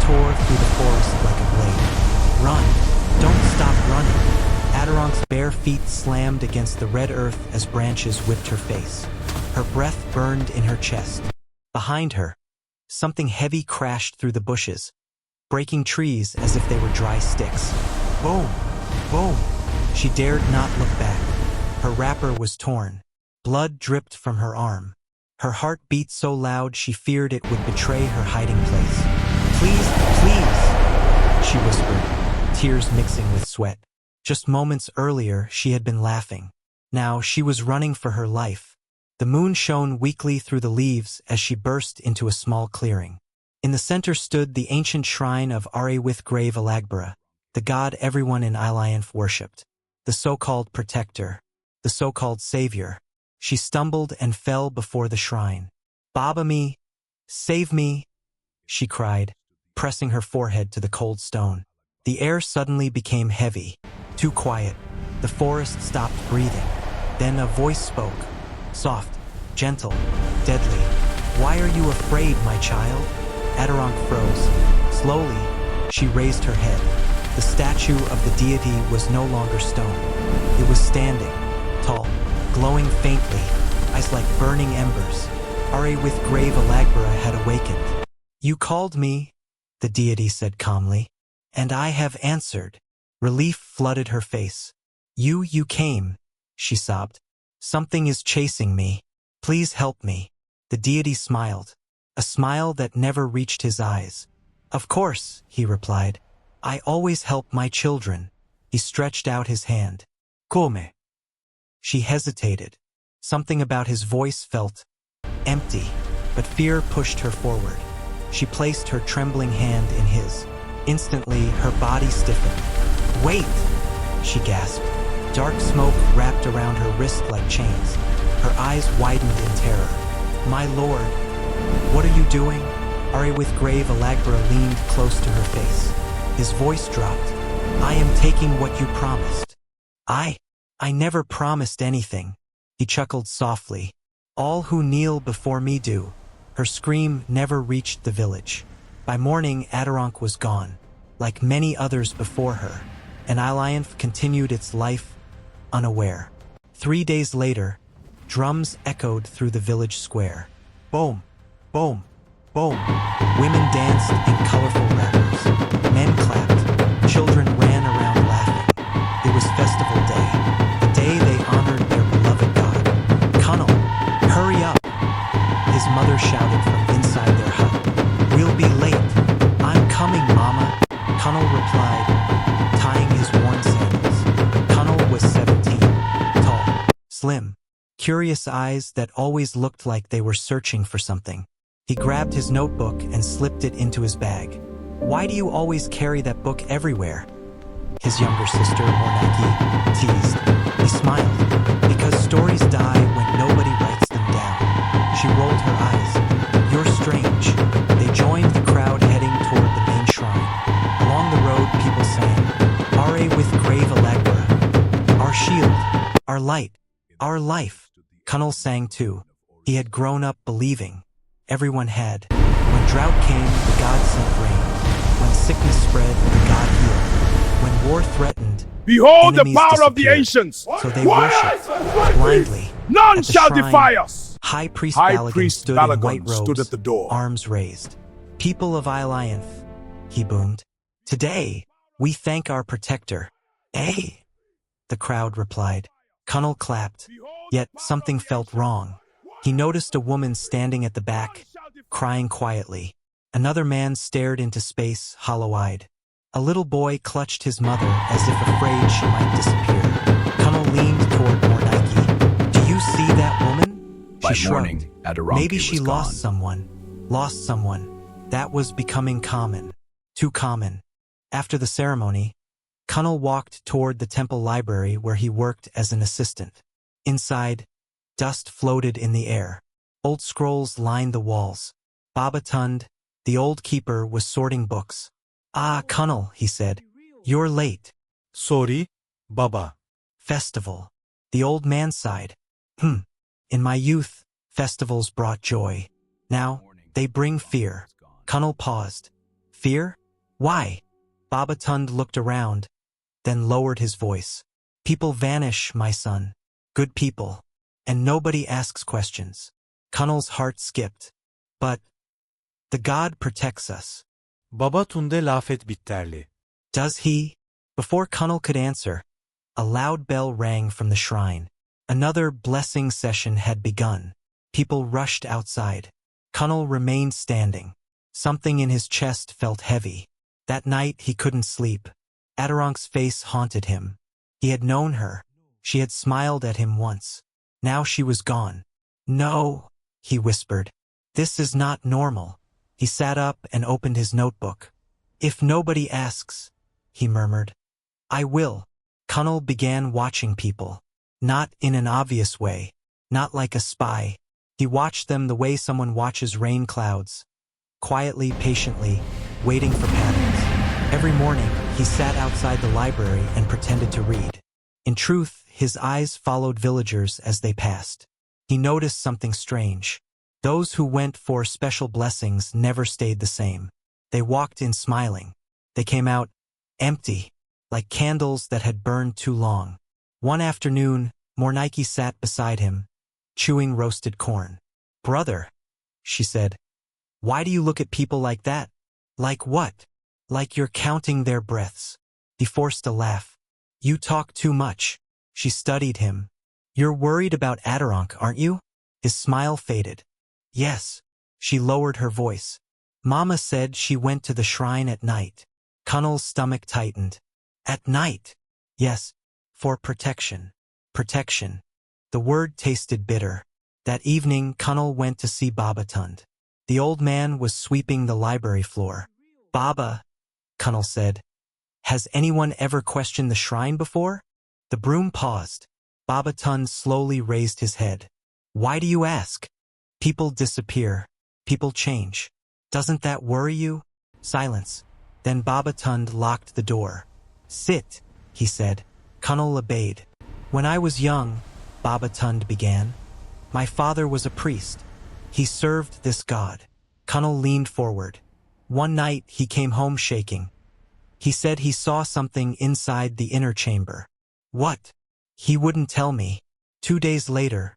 tore through the forest like a blade. Run! Don't stop running! Adarank's bare feet slammed against the red earth as branches whipped her face. Her breath burned in her chest. Behind her, something heavy crashed through the bushes, breaking trees as if they were dry sticks. Boom! Boom! She dared not look back. Her wrapper was torn. Blood dripped from her arm. Her heart beat so loud she feared it would betray her hiding place. "Please, please," she whispered, tears mixing with sweat. Just moments earlier, she had been laughing. Now she was running for her life. The moon shone weakly through the leaves as she burst into a small clearing. In the center stood the ancient shrine of Òrìṣà Alágbára, the god everyone in Ilé-Àyànfé worshipped, the so-called protector, the so-called savior. She stumbled and fell before the shrine. "Baba me! Save me!" she cried, pressing her forehead to the cold stone. The air suddenly became heavy, too quiet. The forest stopped breathing. Then a voice spoke, soft, gentle, deadly. "Why are you afraid, my child?" Adarank froze. Slowly, she raised her head. The statue of the deity was no longer stone. It was standing, tall, glowing faintly, eyes like burning embers. Òrìṣà Alágbára had awakened. "You called me," the deity said calmly, "and I have answered." Relief flooded her face. You came," she sobbed. "Something is chasing me. Please help me." The deity smiled, a smile that never reached his eyes. "Of course," he replied. "I always help my children." He stretched out his hand. "Come." She hesitated. Something about his voice felt empty, but fear pushed her forward. She placed her trembling hand in his. Instantly, her body stiffened. "Wait!" she gasped. Dark smoke wrapped around her wrist like chains. Her eyes widened in terror. "My lord, what are you doing?" Òrìṣà Alágbára leaned close to her face. His voice dropped. "I am taking what you promised." I never promised anything." He chuckled softly. "All who kneel before me do." Her scream never reached the village. By morning, Adarank was gone, like many others before her, and Ilé-Àyànfé continued its life unaware. 3 days later, drums echoed through the village square. Boom, boom, boom. Women danced in colorful wrappers. Men clapped. Children ran around laughing. It was festival day, the day they honored their beloved god. "Kunle, hurry up!" his mother shouted from inside their hut. "We'll be late." "I'm coming, Mama," Kunle replied, tying his worn sandals. Kunle was 17, tall, slim, curious eyes that always looked like they were searching for something. He grabbed his notebook and slipped it into his bag. "Why do you always carry that book everywhere?" his younger sister, Morenike, teased. He smiled. "Because stories die when nobody writes them down." She rolled her eyes. "You're strange." They joined the crowd heading toward the main shrine. Along the road, people sang, "Òrìṣà Alágbára, our shield, our light, our life." Kunle sang too. He had grown up believing. Everyone had. When drought came, the god sent rain. When sickness spread, the god healed. When war threatened, "Behold the enemies power of the disappeared. ancients! So they worshipped blindly. None At the shall shrine, defy us!" High Priest High Balagan Priest stood in Balagan white robes, stood at the door. arms raised. "People of Ilé-Àyànfé," he boomed. "Today, we thank our protector." "Eh?" the crowd replied. Kunle clapped, yet something felt wrong. He noticed a woman standing at the back, crying quietly. Another man stared into space, hollow-eyed. A little boy clutched his mother as if afraid she might disappear. Kunle leaned toward Morenike. "Do you see that woman?" By She morning, shrugged. Adaranki Maybe she was lost gone. someone. That was becoming common. Too common. After the ceremony, Kunle walked toward the temple library where he worked as an assistant. Inside, dust floated in the air. Old scrolls lined the walls. Baba Tund, the old keeper, was sorting books. "Ah, Kunle," he said, "you're late." "Sorry, Baba." "Festival." The old man sighed. In my youth, festivals brought joy. Now, they bring fear." Kunle paused. Fear? Why? Babatund looked around, then lowered his voice. People vanish, my son. Good people. And nobody asks questions. Kunle's heart skipped. But the god protects us. Baba Tunde lafet bitterli. Does he? Before Kunle could answer, a loud bell rang from the shrine. Another blessing session had begun. People rushed outside. Kunle remained standing. Something in his chest felt heavy. That night he couldn't sleep. Adarank's face haunted him. He had known her. She had smiled at him once. Now she was gone. No, he whispered. This is not normal. He sat up and opened his notebook. If nobody asks, he murmured. I will. Kunle began watching people. Not in an obvious way. Not like a spy. He watched them the way someone watches rain clouds. Quietly, patiently, waiting for patterns. Every morning, he sat outside the library and pretended to read. In truth, his eyes followed villagers as they passed. He noticed something strange. Those who went for special blessings never stayed the same. They walked in smiling. They came out empty, like candles that had burned too long. One afternoon, Morenike sat beside him, chewing roasted corn. Brother, she said, why do you look at people like that? Like what? Like you're counting their breaths. He forced a laugh. You talk too much. She studied him. You're worried about Adarank, aren't you? His smile faded. Yes. She lowered her voice. Mama said she went to the shrine at night. Kunle's stomach tightened. At night? Yes. For protection. Protection. The word tasted bitter. That evening, Kunle went to see Babatund. The old man was sweeping the library floor. Baba, Kunle said, has anyone ever questioned the shrine before? The broom paused. Babatund slowly raised his head. Why do you ask? People disappear. People change. Doesn't that worry you? Silence. Then Babatund locked the door. Sit, he said. Kunle obeyed. When I was young, Babatund began, my father was a priest. He served this god. Kunle leaned forward. One night he came home shaking. He said he saw something inside the inner chamber. What? He wouldn't tell me. 2 days later,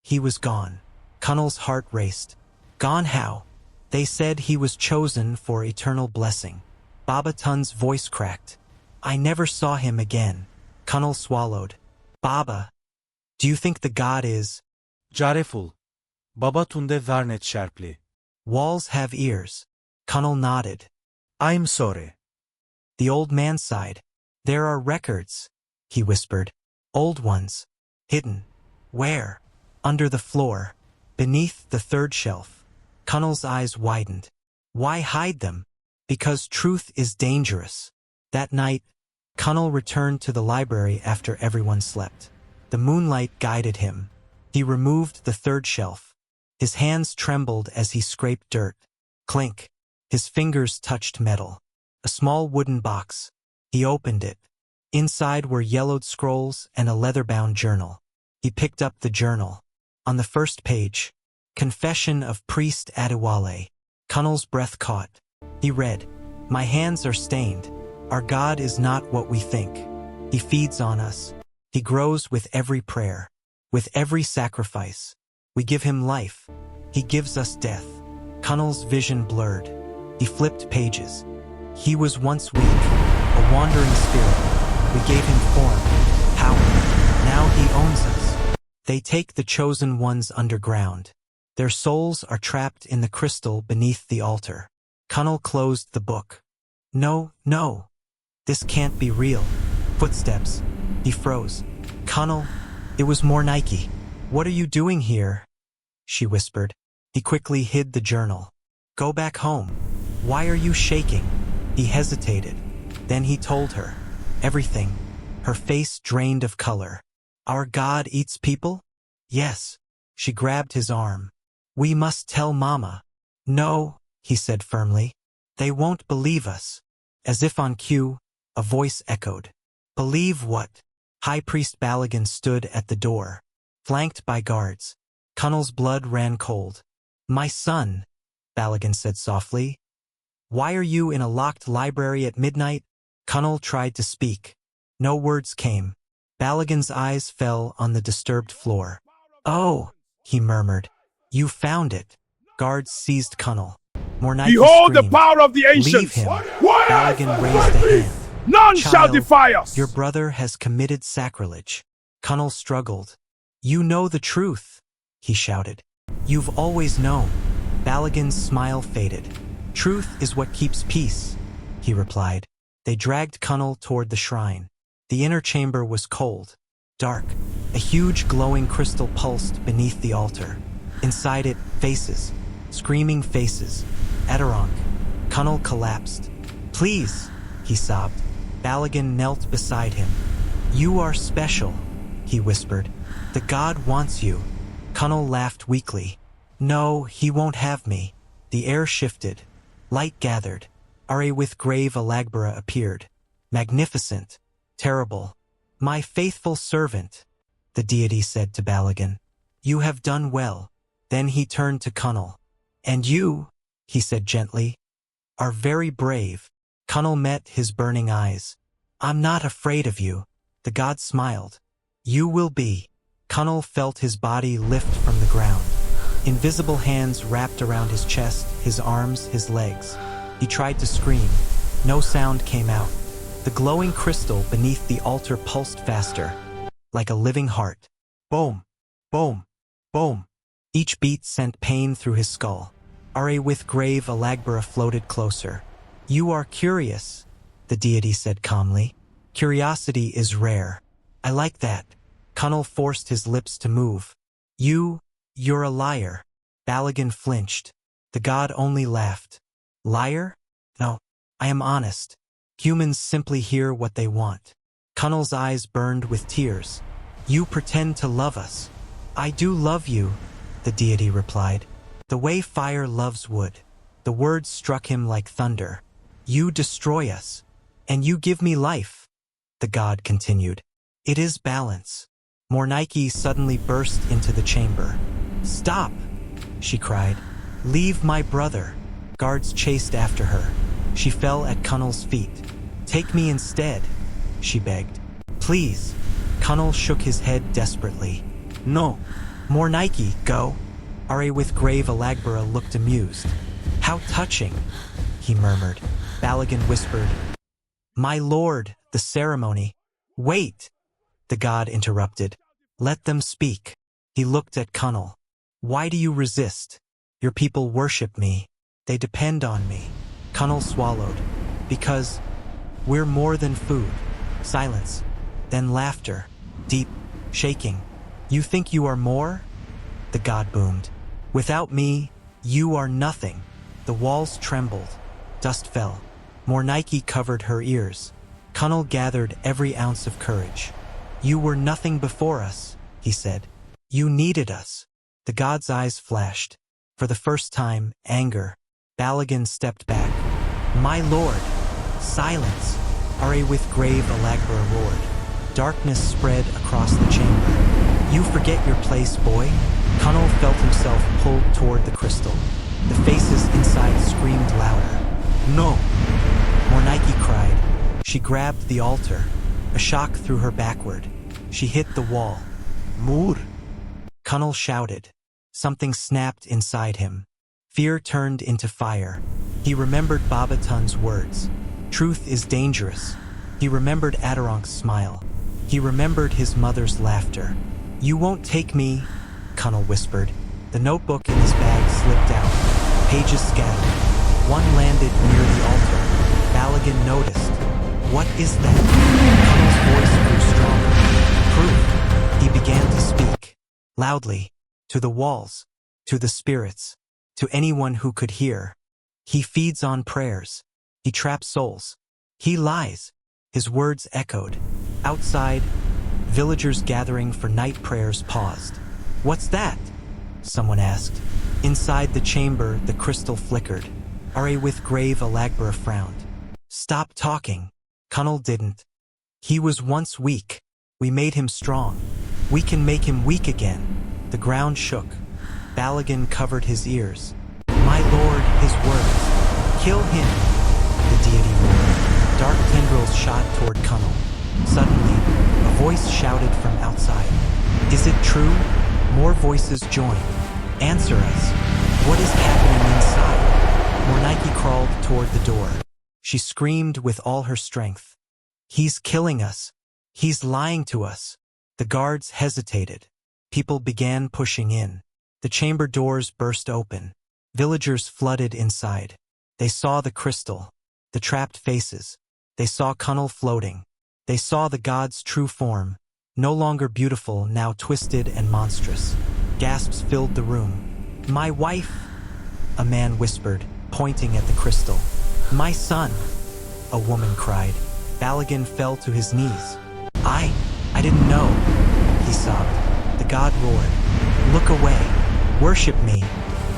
he was gone. Kunle's heart raced. Gone how? They said he was chosen for eternal blessing. Babatund's voice cracked. I never saw him again. Kunle swallowed. Baba, do you think the god is? Careful. Baba Tunde varnet sharply. Walls have ears. Kunle nodded. I'm sorry. The old man sighed. There are records, he whispered. Old ones. Hidden. Where? Under the floor. Beneath the third shelf. Kunle's eyes widened. Why hide them? Because truth is dangerous. That night, Kunle returned to the library after everyone slept. The moonlight guided him. He removed the third shelf. His hands trembled as he scraped dirt. Clink. His fingers touched metal. A small wooden box. He opened it. Inside were yellowed scrolls and a leather-bound journal. He picked up the journal. On the first page, Confession of Priest Adewale. Kunle's breath caught. He read, my hands are stained. Our God is not what we think. He feeds on us. He grows with every prayer. With every sacrifice. We give him life. He gives us death. Kunle's vision blurred. He flipped pages. He was once weak, a wandering spirit. We gave him form, power. Now he owns us. They take the chosen ones underground. Their souls are trapped in the crystal beneath the altar. Kunle closed the book. No, no. This can't be real. Footsteps. He froze. Kunle, it was Morenike. What are you doing here? She whispered. He quickly hid the journal. Go back home. Why are you shaking? He hesitated. Then he told her. Everything. Her face drained of color. Our God eats people? Yes. She grabbed his arm. We must tell Mama. No, he said firmly. They won't believe us. As if on cue, a voice echoed. Believe what? High Priest Balagan stood at the door, flanked by guards. Kunle's blood ran cold. My son, Balagan said softly. Why are you in a locked library at midnight? Kunle tried to speak. No words came. Balagan's eyes fell on the disturbed floor. Oh, he murmured. You found it. Guards seized Kunle. Morenike Behold screamed. the power of the ancients! Leave him. What? Balagan raised a hand. None shall Child, defy us! your brother has committed sacrilege. Kunle struggled. You know the truth, he shouted. You've always known. Balagan's smile faded. Truth is what keeps peace, he replied. They dragged Kunle toward the shrine. The inner chamber was cold, dark. A huge glowing crystal pulsed beneath the altar. Inside it, faces, screaming faces. Adarong. Kunle collapsed. Please, he sobbed. Balagan knelt beside him. You are special, he whispered. The god wants you. Kunle laughed weakly. No, he won't have me. The air shifted. Light gathered. With grave Alágbára appeared. Magnificent. Terrible. My faithful servant, the deity said to Balagan. You have done well. Then he turned to Kunle. And you, he said gently, are very brave. Kunle met his burning eyes. I'm not afraid of you. The god smiled. You will be. Kunle felt his body lift from the ground. Invisible hands wrapped around his chest, his arms, his legs. He tried to scream. No sound came out. The glowing crystal beneath the altar pulsed faster, like a living heart. Boom, boom, boom. Each beat sent pain through his skull. With grave Alágbára floated closer. You are curious, the deity said calmly. Curiosity is rare. I like that. Kunle forced his lips to move. You're a liar. Balagan flinched. The god only laughed. Liar? No, I am honest. Humans simply hear what they want. Kunle's eyes burned with tears. You pretend to love us. I do love you, the deity replied. The way fire loves wood. The words struck him like thunder. You destroy us, and you give me life, the god continued. It is balance. Morenike suddenly burst into the chamber. Stop, she cried. Leave my brother. Guards chased after her. She fell at Kunle's feet. Take me instead, she begged. Please. Kunle shook his head desperately. No. Morenike, go. With grave Alágbára looked amused. How touching, he murmured. Balagan whispered. My lord, the ceremony. Wait, the god interrupted. Let them speak. He looked at Kunle. Why do you resist? Your people worship me. They depend on me. Kunle swallowed. Because we're more than food. Silence. Then laughter. Deep. Shaking. You think you are more? The god boomed. Without me, you are nothing. The walls trembled. Dust fell. Morenike covered her ears. Kunle gathered every ounce of courage. You were nothing before us, he said. You needed us. The god's eyes flashed. For the first time, anger. Balagan stepped back. My lord! Silence! With grave Alágbára roared. Darkness spread across the chamber. You forget your place, boy? Kunle felt himself pulled toward the crystal. The faces inside screamed louder. No! Morenike cried. She grabbed the altar. A shock threw her backward. She hit the wall. Mur! Kunle shouted. Something snapped inside him. Fear turned into fire. He remembered Babatun's words. Truth is dangerous. He remembered Adarong's smile. He remembered his mother's laughter. You won't take me, Kunle whispered. The notebook in his bag slipped out. Pages scattered. One landed near the altar. Balagan noticed. What is that? Kunle's voice grew stronger. Proof. He began to speak. Loudly. To the walls. To the spirits. To anyone who could hear. He feeds on prayers. He traps souls. He lies. His words echoed. Outside, villagers gathering for night prayers paused. What's that? Someone asked. Inside the chamber, the crystal flickered. With grave Alágbára frowned. Stop talking. Kunle didn't. He was once weak. We made him strong. We can make him weak again. The ground shook. Balagan covered his ears. My lord, his words. Kill him, the deity roared. Dark tendrils shot toward Kunle. Suddenly, a voice shouted from outside. Is it true? More voices joined. Answer us. What is happening inside? Morenike crawled toward the door. She screamed with all her strength. He's killing us. He's lying to us. The guards hesitated. People began pushing in. The chamber doors burst open. Villagers flooded inside. They saw the crystal, the trapped faces. They saw Kunle floating. They saw the god's true form, no longer beautiful, now twisted and monstrous. Gasps filled the room. My wife, a man whispered, pointing at the crystal. My son, a woman cried. Balagan fell to his knees. I didn't know, he sobbed. The god roared. Look away, worship me.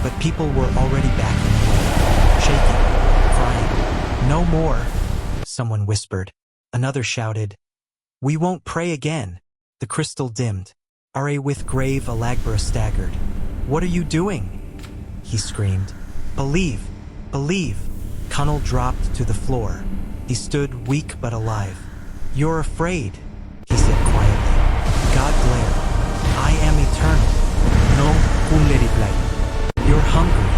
But people were already backing away, shaking, crying. No more, someone whispered. Another shouted. We won't pray again. The crystal dimmed. With grave Alágbára staggered. What are you doing? He screamed. Believe, believe. Kunle dropped to the floor. He stood weak but alive. You're afraid, he said quietly. God glared. I am eternal. No, Kunle replied. You're hungry.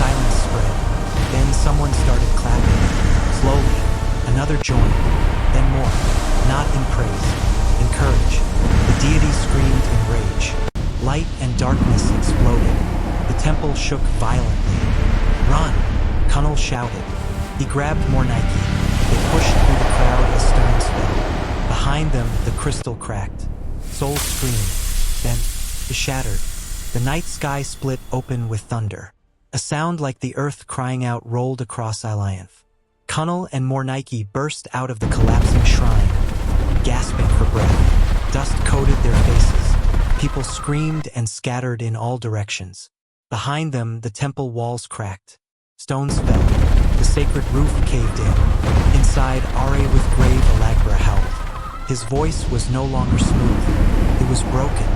Silence spread. Then someone started clapping. Slowly, another joined. Then more. Not in praise. In courage. The deity screamed in rage. Light and darkness exploded. The temple shook violently. Run! Kunle shouted. He grabbed Morenike. They pushed through the crowd as stones fell. Behind them, the crystal cracked. Souls screamed. Then, it shattered. The night sky split open with thunder. A sound like the earth crying out rolled across Ilé-Àyànfé. Kunle and Morenike burst out of the collapsing shrine, gasping for breath. Dust coated their faces. People screamed and scattered in all directions. Behind them, the temple walls cracked. Stones fell. The sacred roof caved in. Inside, with grave Alágbára howled. His voice was no longer smooth. It was broken,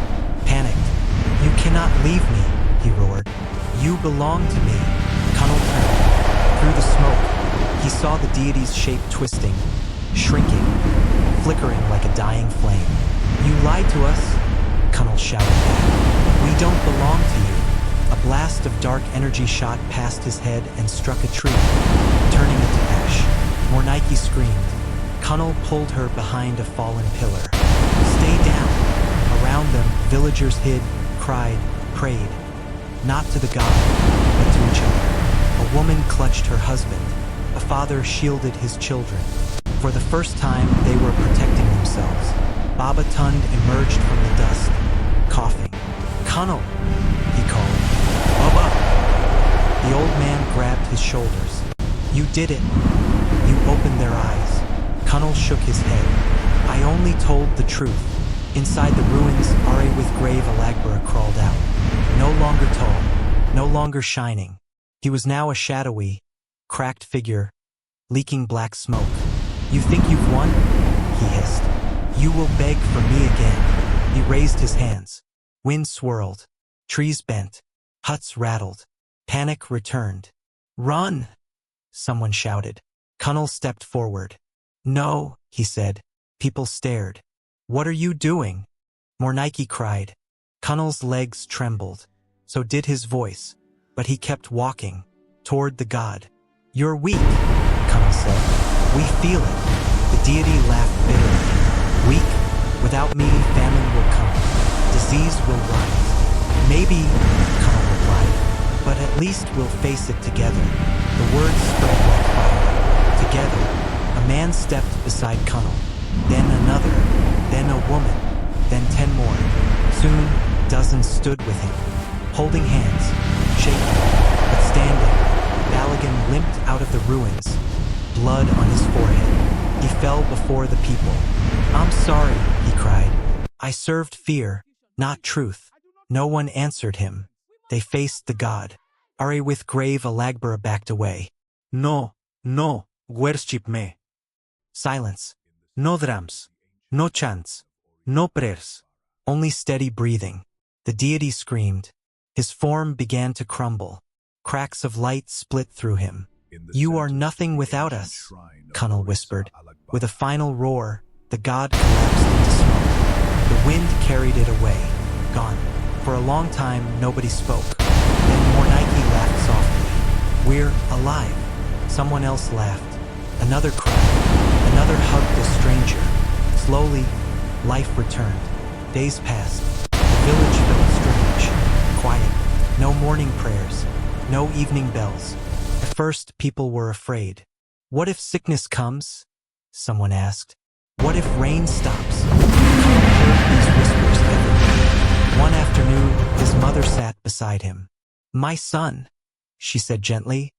panicked. You cannot leave me, he roared. You belong to me. Kunle turned. Through the smoke, he saw the deity's shape twisting, shrinking, flickering like a dying flame. You lied to us, Kunle shouted back. We don't belong to you. A blast of dark energy shot past his head and struck a tree, turning it to ash. Morenike screamed. Kunle pulled her behind a fallen pillar. Stay down. Around them, villagers hid, cried, prayed. Not to the god, but to each other. A woman clutched her husband. A father shielded his children. For the first time, they were protecting themselves. Baba Tund emerged from the dust, coughing. Kunle, he called. Baba! The old man grabbed his shoulders. You did it. You opened their eyes. Kunle shook his head. I only told the truth. Inside the ruins, with grave Alágbára crawled out. No longer tall, no longer shining. He was now a shadowy, cracked figure, leaking black smoke. You think you've won? He hissed. You will beg for me again. He raised his hands. Wind swirled. Trees bent. Huts rattled. Panic returned. Run! Someone shouted. Kunle stepped forward. No, he said. People stared. What are you doing? Morenike cried. Kunle's legs trembled. So did his voice. But he kept walking. Toward the god. You're weak, Kunle said. We feel it. The deity laughed bitterly. Weak? Without me, famine will come. Disease will rise. Maybe, Kunle replied. But at least we'll face it together. The words spread like fire. Together. A man stepped beside Kunle. Then another. Then a woman. Then 10 more. Soon, dozens stood with him. Holding hands. Shaking. But standing. Balagan limped out of the ruins. Blood on his forehead. He fell before the people. I'm sorry, he cried. I served fear, not truth. No one answered him. They faced the god. With grave Alágbára backed away. No, no, worship me. Silence. No drums. No chants. No prayers. Only steady breathing. The deity screamed. His form began to crumble. Cracks of light split through him. You are nothing without us, Kunle whispered. With a final roar, the god collapsed into smoke. The wind carried it away, gone. For a long time, nobody spoke. Then Morenike laughed softly. We're alive. Someone else laughed. Another cried. Another hugged a stranger. Slowly, life returned. Days passed. The village felt strange. Quiet. No morning prayers. No evening bells. At first, people were afraid. What if sickness comes? Someone asked. What if rain stops? Kunle heard these whispers everywhere. One afternoon, his mother sat beside him. My son, she said gently.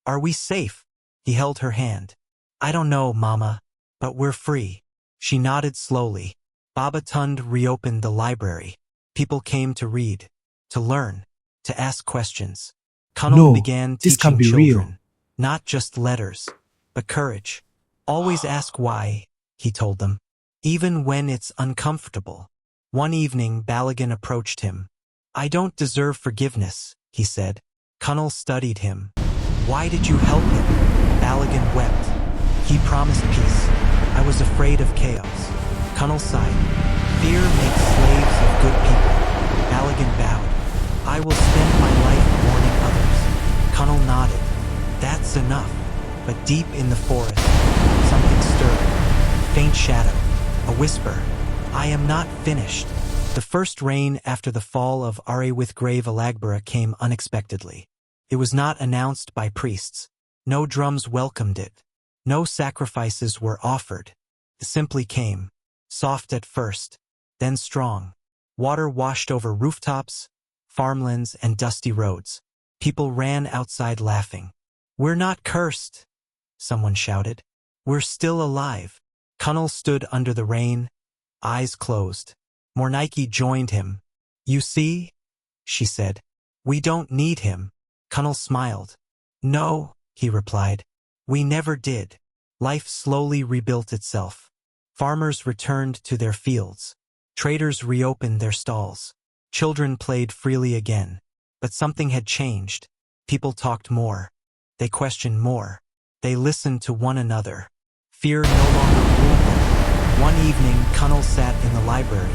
Are we safe? He held her hand. I don't know, Mama, but we're free. She nodded slowly. Baba Tund reopened the library. People came to read, to learn, to ask questions. Kunle began this can't teaching be children, real. not just letters, but courage. Always ask why, he told them, even when it's uncomfortable. One evening, Balagan approached him. I don't deserve forgiveness, he said. Kunle studied him. Why did you help him? Balagan wept. He promised peace. I was afraid of chaos. Kunle sighed. Fear makes slaves of good people. Balagan bowed. I will spend my life warning others. Kunle nodded. That's enough. But deep in the forest, something stirred. Faint shadow. A whisper. I am not finished. The first rain after the fall of Òrìṣà Alágbára came unexpectedly. It was not announced by priests. No drums welcomed it. No sacrifices were offered. It simply came. Soft at first, then strong. Water washed over rooftops, farmlands, and dusty roads. People ran outside laughing. We're not cursed, someone shouted. We're still alive. Kunle stood under the rain, eyes closed. Morenike joined him. You see, she said. We don't need him. Kunle smiled. No, he replied. We never did. Life slowly rebuilt itself. Farmers returned to their fields. Traders reopened their stalls. Children played freely again. But something had changed. People talked more. They questioned more. They listened to one another. Fear no longer ruled them. One evening, Kunle sat in the library,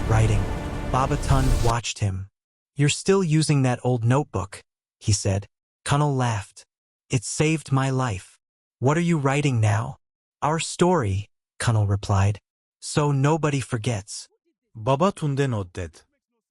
writing. Baba Tund watched him. You're still using that old notebook, he said. Kunle laughed. It saved my life. What are you writing now? Our story, Kunle replied. So nobody forgets. Baba Tunde nodded.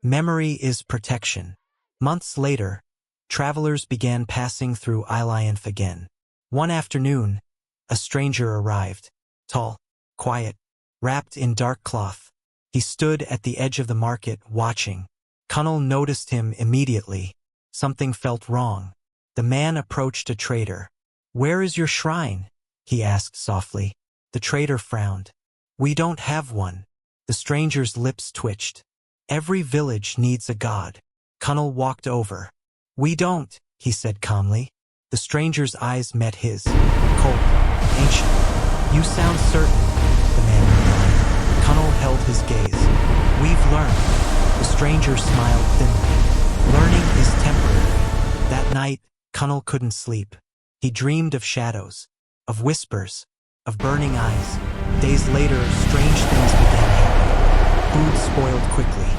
Memory is protection. Months later, travelers began passing through Ilé-Àyànfé again. One afternoon, a stranger arrived. Tall, quiet, wrapped in dark cloth. He stood at the edge of the market, watching. Kunle noticed him immediately. Something felt wrong. The man approached a trader. Where is your shrine? He asked softly. The trader frowned. We don't have one. The stranger's lips twitched. Every village needs a god. Kunle walked over. We don't, he said calmly. The stranger's eyes met his. Cold, ancient. You sound certain, the man replied. Kunle held his gaze. We've learned. The stranger smiled thinly. Learning is temporary. That night, Kunle couldn't sleep. He dreamed of shadows, of whispers, of burning eyes. Days later, strange things began happening. Food spoiled quickly.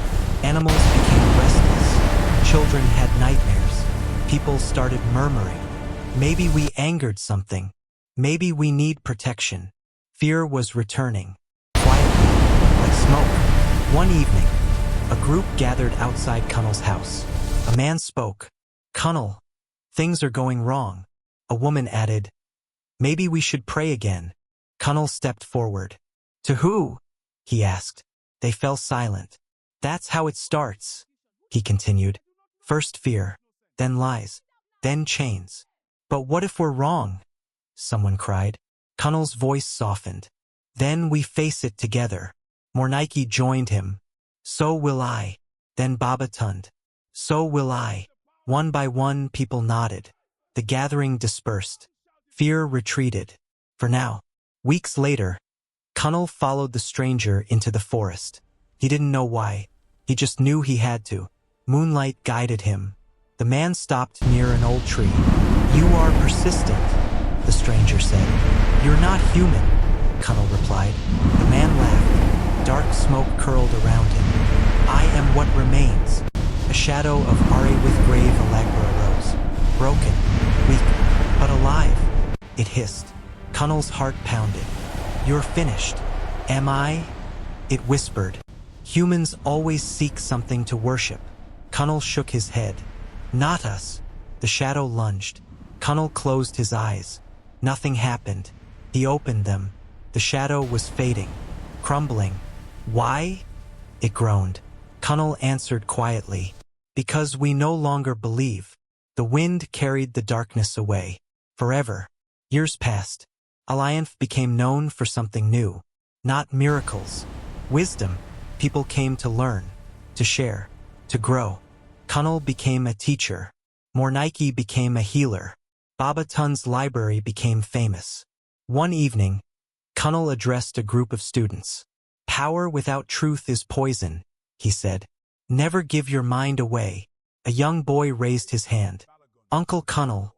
Animals became restless. Children had nightmares. People started murmuring. Maybe we angered something. Maybe we need protection. Fear was returning. Quietly, like smoke. One evening, a group gathered outside Kunle's house. A man spoke. Kunle, things are going wrong. A woman added, maybe we should pray again. Kunle stepped forward. To who? He asked. They fell silent. That's how it starts, he continued. First fear, then lies, then chains. But what if we're wrong? Someone cried. Kunle's voice softened. Then we face it together. Morenike joined him. So will I. Then Baba Tund. So will I. One by one, people nodded. The gathering dispersed. Fear retreated. For now. Weeks later, Kunle followed the stranger into the forest. He didn't know why. He just knew he had to. Moonlight guided him. The man stopped near an old tree. You are persistent, the stranger said. You're not human, Kunle replied. The man laughed. Dark smoke curled around him. I am what remains. A shadow of Ari with grave Alágbára rose. Broken, weak, but alive, it hissed. Kunle's heart pounded. You're finished. Am I? It whispered. Humans always seek something to worship. Kunle shook his head. Not us. The shadow lunged. Kunle closed his eyes. Nothing happened. He opened them. The shadow was fading, crumbling. Why? It groaned. Kunle answered quietly. Because we no longer believe. The wind carried the darkness away. Forever. Years passed. Ilé-Àyànfé became known for something new. Not miracles. Wisdom. People came to learn, to share, to grow. Kunle became a teacher. Morenike became a healer. Baba Tun's library became famous. One evening, Kunle addressed a group of students. Power without truth is poison, he said. Never give your mind away. A young boy raised his hand. Uncle Kunle,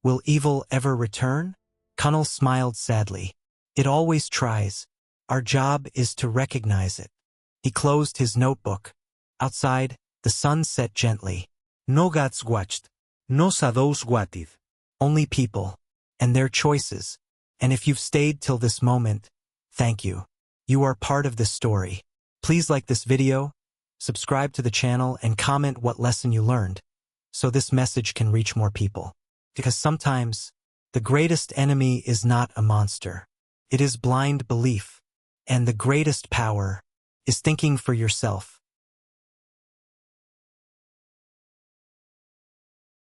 will evil ever return? Kunle smiled sadly. It always tries. Our job is to recognize it. He closed his notebook. Outside, the sun set gently. No gods watched. No shadows waited. Only people. And their choices. And if you've stayed till this moment, thank you. You are part of this story. Please like this video, subscribe to the channel, and comment what lesson you learned, so this message can reach more people. Because sometimes, the greatest enemy is not a monster. It is blind belief. And the greatest power is thinking for yourself.